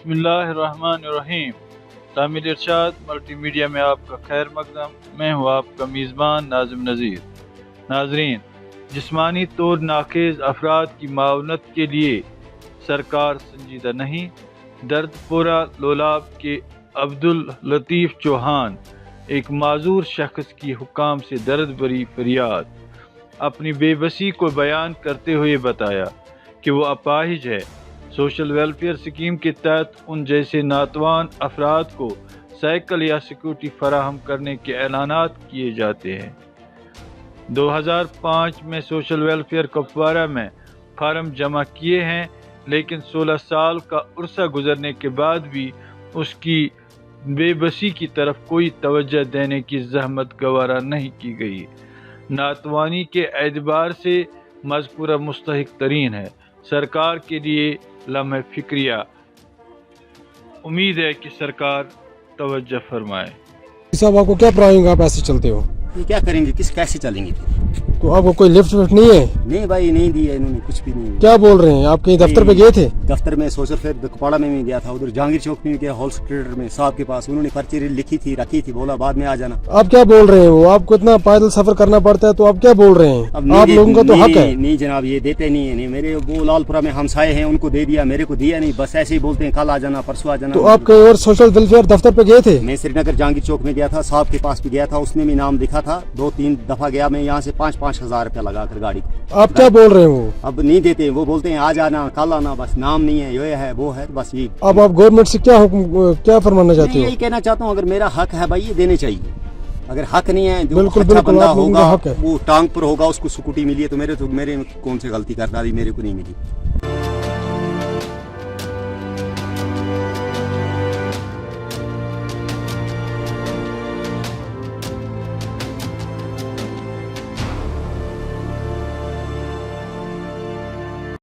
बिस्मिल्लाह रहमान रहीम। तामील इरशाद multi media में आपका खैर मकदम। मैं हूँ आपका मेज़बान नाज़िम नज़ीर। नाजरीन, जिस्मानी तौर नाखेज़ अफराद की मावनत के लिए सरकार संजीदा नहीं। दर्दपुरा लोलाब के अब्दुल लतीफ़ चौहान एक माजूर शख्स की हुकाम से दर्द भरी फरियाद अपनी बेबसी को बयान करते हुए बताया कि वो अपाहिज है। सोशल वेलफेयर स्कीम के तहत उन जैसे नातवान अफराद को साइकिल या सिक्योरिटी फराहम करने के ऐलानात किए जाते हैं। 2005 में सोशल वेलफेयर कुपवारा में फार्म जमा किए हैं, लेकिन 16 साल का अरसा गुजरने के बाद भी उसकी बेबसी की तरफ कोई तवज्जो देने की जहमत गवारा नहीं की गई। नातवानी के एतबार से मज़कूरा मुस्तहिक तरीन है। सरकार के लिए लम्हे फिक्रिया। उम्मीद है कि सरकार तवज्जो फरमाए। साहब, आपको क्या प्रॉब्लम, आप ऐसे चलते हो? ये क्या करेंगे, कैसे चलेंगे? तो आपको कोई लिफ्ट विफ्ट नहीं है? नहीं भाई, नहीं दिया इन्होंने, कुछ भी नहीं। क्या बोल रहे हैं? आप कहीं दफ्तर पे गए थे? दफ्तर में सोशल फेयर कुपवाड़ा में भी गया था, उधर जहांगीर चौक में भी गया, होल सेक्रेटरी में साहब के पास। उन्होंने पर्ची लिखी थी, रखी थी, बोला बाद में आ जाना। आप क्या बोल रहे हो? आपको इतना पैदल सफर करना पड़ता है, तो आप क्या बोल रहे हैं? आप लोगों का तो हक है। नहीं जनाब, ये देते नहीं है। नहीं, मेरे वो लालपुरा में हमसाए हैं, उनको दे दिया, मेरे को दिया नहीं। बस ऐसे ही बोलते हैं कल आ जाना, परसों आ जाना। तो आप कहीं और सोशल वेलफेयर दफ्तर पे गए थे? मैं श्रीनगर जहांगीर चौक में गया था, साहब के पास भी गया था, उसने भी नाम लिखा था। 2-3 दफा गया मैं, यहाँ से 5-5 हजार रुपया लगा कर गाड़ी। आप क्या बोल रहे हो? अब नहीं देते, वो बोलते हैं आ जाना, कल आना, बस नाम नहीं है, ये है वो है, बस ये। अब आप गवर्नमेंट से क्या क्या फरमाना चाहते हो? यही कहना चाहता हूँ, अगर मेरा हक है भाई, ये देने चाहिए। अगर हक नहीं है, जो बिल्कुल, अच्छा बिल्कुल, बंदा आप लोगों का होगा, हक है। वो टांग पर होगा, उसको स्कूटी मिली है, तो मेरे कौन सी गलती करता, मेरे को नहीं मिली।